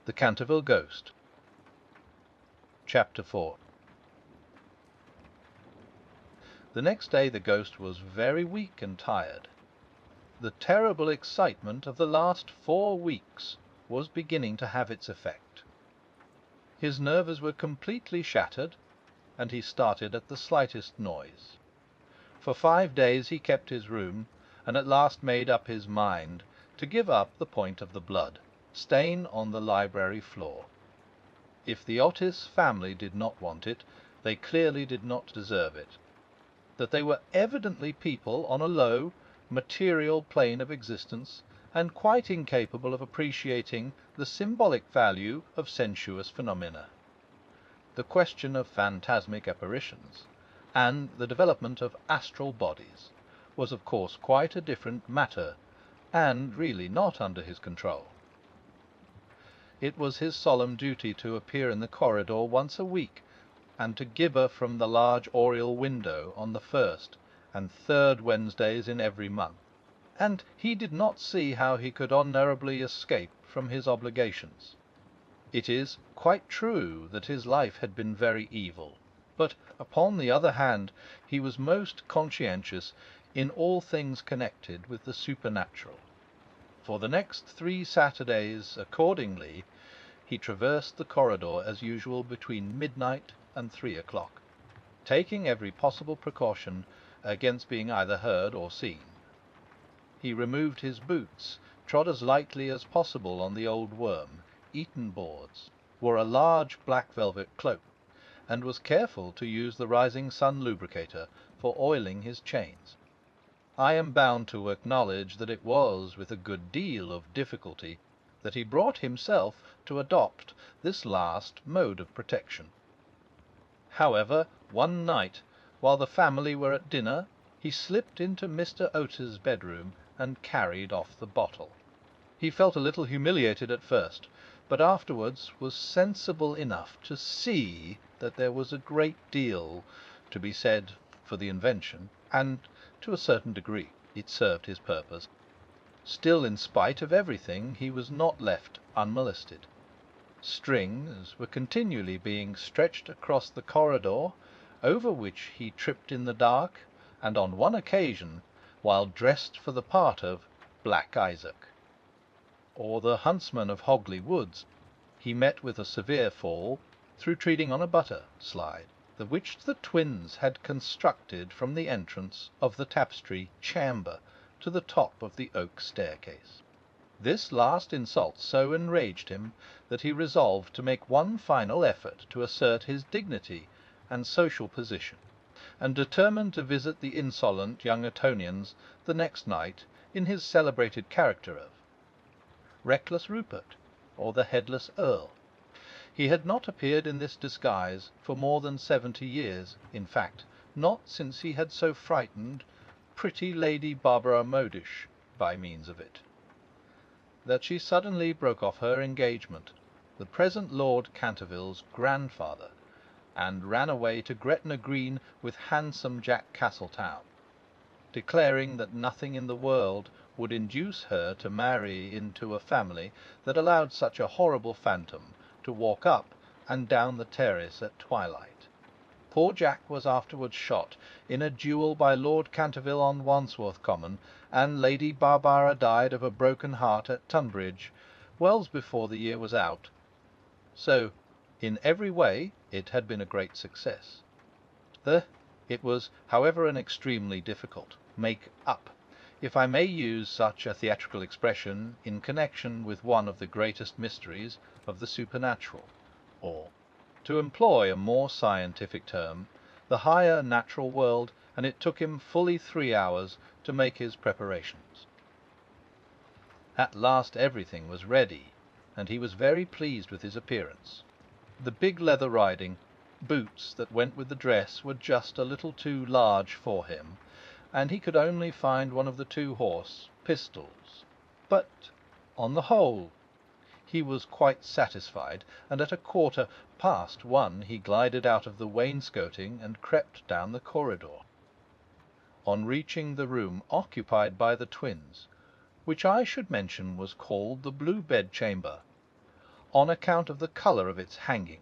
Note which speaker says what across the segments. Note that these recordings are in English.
Speaker 1: The Canterville Ghost. Chapter 4. The next day the ghost was very weak and tired. The terrible excitement of the last 4 weeks was beginning to have its effect. His nerves were completely shattered, and he started at the slightest noise. For 5 days he kept his room, and at last made up his mind to give up the point of the blood stain on the library floor. If the Otis family did not want it, they clearly did not deserve it. That they were evidently people on a low, material plane of existence, and quite incapable of appreciating the symbolic value of sensuous phenomena. The question of phantasmic apparitions, and the development of astral bodies, was of course quite a different matter, and really not under his control. It was his solemn duty to appear in the corridor once a week, and to gibber from the large oriel window on the first and third Wednesdays in every month, and he did not see how he could honourably escape from his obligations. It is quite true that his life had been very evil, but upon the other hand he was most conscientious in all things connected with the supernatural. For the next 3 Saturdays, accordingly, he traversed the corridor as usual between midnight and 3 o'clock, taking every possible precaution against being either heard or seen. He removed his boots, trod as lightly as possible on the old worm-eaten boards, wore a large black velvet cloak, and was careful to use the rising sun lubricator for oiling his chains. I am bound to acknowledge that it was with a good deal of difficulty that he brought himself to adopt this last mode of protection. However, one night, while the family were at dinner, he slipped into Mr. Otis's bedroom and carried off the bottle. He felt a little humiliated at first, but afterwards was sensible enough to see that there was a great deal to be said for the invention, and to a certain degree it served his purpose. Still, in spite of everything, he was not left unmolested. Strings were continually being stretched across the corridor, over which he tripped in the dark, and on one occasion, while dressed for the part of Black Isaac, or the huntsman of Hogley Woods, he met with a severe fall through treading on a butter slide, which the twins had constructed from the entrance of the tapestry chamber to the top of the oak staircase. This last insult so enraged him that he resolved to make one final effort to assert his dignity and social position, and determined to visit the insolent young Etonians the next night in his celebrated character of Reckless Rupert, or the Headless Earl. He had not appeared in this disguise for more than 70 years, in fact, not since he had so frightened pretty Lady Barbara Modish by means of it. That she suddenly broke off her engagement, the present Lord Canterville's grandfather, and ran away to Gretna Green with handsome Jack Castletown, declaring that nothing in the world would induce her to marry into a family that allowed such a horrible phantom to walk up and down the terrace at twilight. Poor Jack was afterwards shot in a duel by Lord Canterville on Wandsworth Common, and Lady Barbara died of a broken heart at Tunbridge, well before the year was out. So, in every way, it had been a great success. It was, however, an extremely difficult make-up, if I may use such a theatrical expression, in connection with one of the greatest mysteries of the supernatural, or, to employ a more scientific term, the higher natural world, and it took him fully 3 hours to make his preparations. At last everything was ready, and he was very pleased with his appearance. The big leather riding boots that went with the dress were just a little too large for him, and he could only find one of the 2 horse pistols. But, on the whole, he was quite satisfied, and at 1:15 he glided out of the wainscoting and crept down the corridor. On reaching the room occupied by the twins, which I should mention was called the Blue Bed Chamber, on account of the colour of its hangings.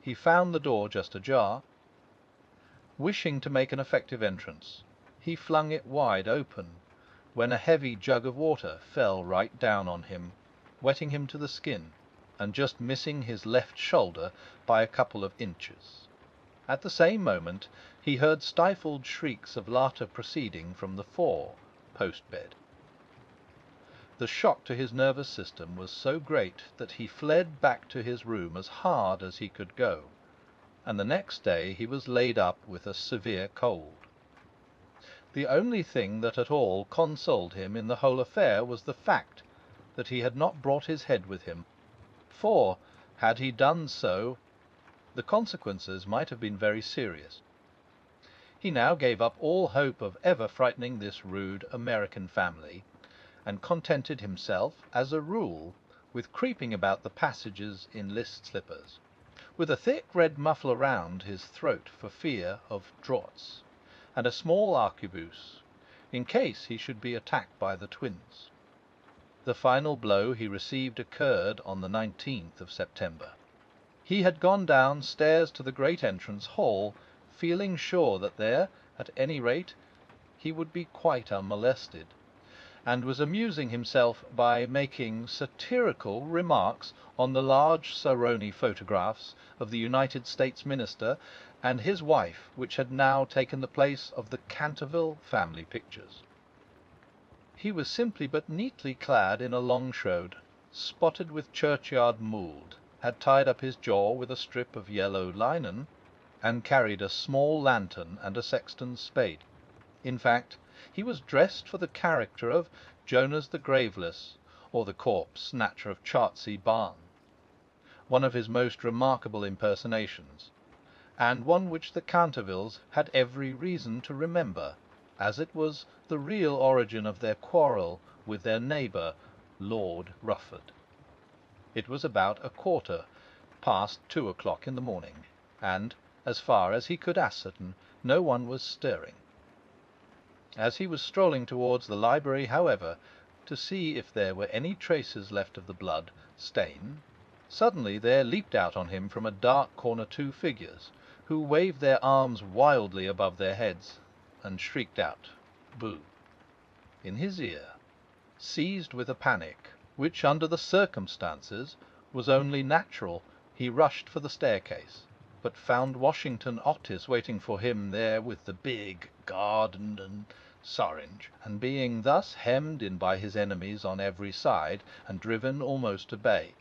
Speaker 1: He found the door just ajar. Wishing to make an effective entrance, he flung it wide open, when a heavy jug of water fell right down on him, wetting him to the skin, and just missing his left shoulder by a couple of inches. At the same moment he heard stifled shrieks of laughter proceeding from the fore post-bed. The shock to his nervous system was so great that he fled back to his room as hard as he could go, and the next day he was laid up with a severe cold. The only thing that at all consoled him in the whole affair was the fact that he had not brought his head with him, for, had he done so, the consequences might have been very serious. He now gave up all hope of ever frightening this rude American family, and contented himself, as a rule, with creeping about the passages in list slippers, with a thick red muffler round his throat for fear of draughts, and a small arquebuse, in case he should be attacked by the twins. The final blow he received occurred on the 19th of September. He had gone downstairs to the great entrance hall, feeling sure that there, at any rate, he would be quite unmolested, and was amusing himself by making satirical remarks on the large Saroni photographs of the United States Minister and his wife, which had now taken the place of the Canterville family pictures. He was simply but neatly clad in a long shroud, spotted with churchyard mould, had tied up his jaw with a strip of yellow linen, and carried a small lantern and a sexton's spade. In fact, he was dressed for the character of Jonas the Graveless, or the corpse snatcher of Chertsey Barn, one of his most remarkable impersonations, and one which the Cantervilles had every reason to remember, as it was the real origin of their quarrel with their neighbour, Lord Rufford. It was about 2:15 in the morning, and, as far as he could ascertain, no one was stirring. As he was strolling towards the library, however, to see if there were any traces left of the blood stain, suddenly there leaped out on him from a dark corner 2 figures, who waved their arms wildly above their heads, and shrieked out, "Boo!" in his ear. Seized with a panic, which under the circumstances was only natural, he rushed for the staircase, but found Washington Otis waiting for him there with the big garden syringe, and being thus hemmed in by his enemies on every side, and driven almost to bay,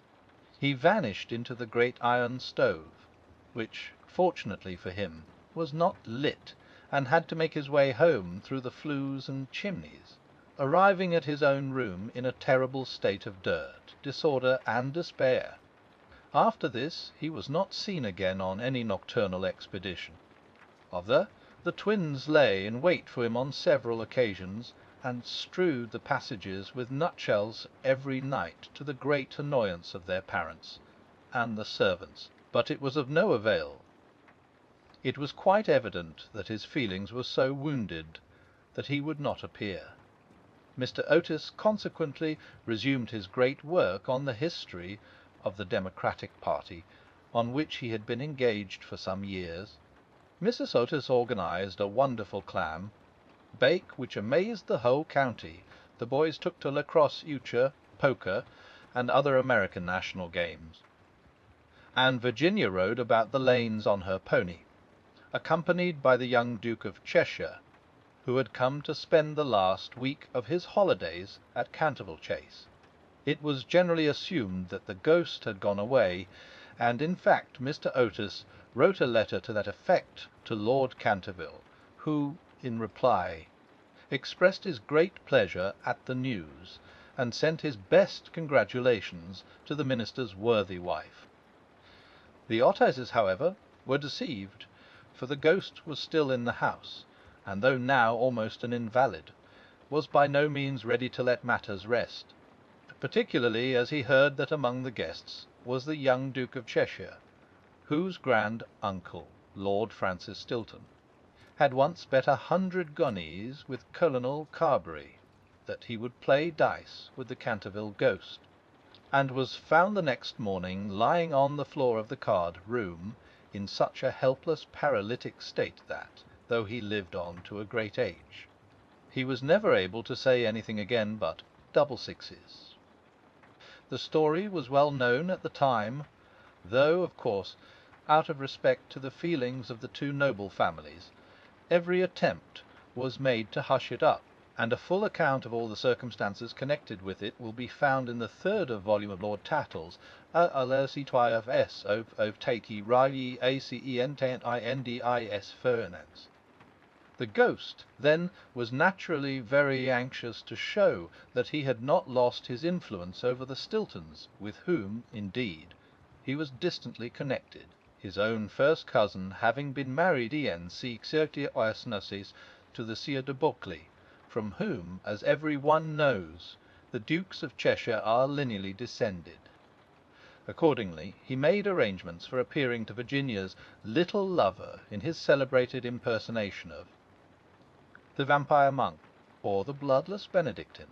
Speaker 1: he vanished into the great iron stove, which, fortunately for him, was not lit, and had to make his way home through the flues and chimneys, arriving at his own room in a terrible state of dirt, disorder, and despair. After this he was not seen again on any nocturnal expedition. The twins lay in wait for him on several occasions, and strewed the passages with nutshells every night, to the great annoyance of their parents and the servants, but it was of no avail. It was quite evident that his feelings were so wounded that he would not appear. Mr. Otis consequently resumed his great work on the history of the Democratic party, on which he had been engaged for some years. Mrs. Otis organized a wonderful clam bake which amazed the whole county. The boys took to lacrosse, euchre, poker, and other American national games, and Virginia rode about the lanes on her pony, accompanied by the young Duke of Cheshire, who had come to spend the last week of his holidays at Canterville Chase. It was generally assumed that the ghost had gone away, and in fact Mr. Otis wrote a letter to that effect to Lord Canterville, who, in reply, expressed his great pleasure at the news, and sent his best congratulations to the minister's worthy wife. The Otises, however, were deceived, for the ghost was still in the house, and though now almost an invalid, was by no means ready to let matters rest, particularly as he heard that among the guests was the young Duke of Cheshire, whose grand uncle, Lord Francis Stilton, had once bet 100 guineas with Colonel Carberry that he would play dice with the Canterville Ghost. and was found the next morning lying on the floor of the card-room in such a helpless paralytic state that, though he lived on to a great age, he was never able to say anything again but double sixes. The story was well known at the time, though, of course, out of respect to the feelings of the two noble families, every attempt was made to hush it up, and a full account of all the circumstances connected with it will be found in the third volume of Lord Tattle's Alercitois of Tati Riley ACENTINDIS Fernance. The ghost, then, was naturally very anxious to show that he had not lost his influence over the Stiltons, with whom, indeed, he was distantly connected, his own first cousin having been married to the Sire de Bulkeley, from whom, as every one knows, the Dukes of Cheshire are lineally descended. Accordingly, he made arrangements for appearing to Virginia's little lover in his celebrated impersonation of the Vampire Monk, or the Bloodless Benedictine,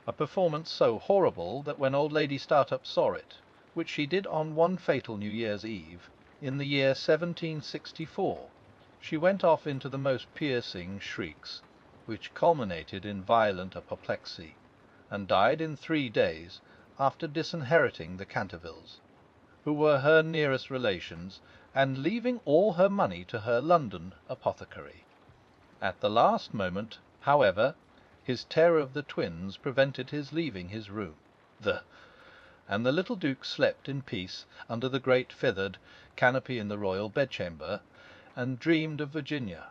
Speaker 1: a performance so horrible that when old Lady Startup saw it, which she did on one fatal New Year's Eve, in the year 1764, she went off into the most piercing shrieks, which culminated in violent apoplexy, and died in 3 days after disinheriting the Cantervilles, who were her nearest relations, and leaving all her money to her London apothecary. At the last moment, however, his terror of the twins prevented his leaving his room. And the little Duke slept in peace under the great feathered canopy in the royal bedchamber, and dreamed of Virginia,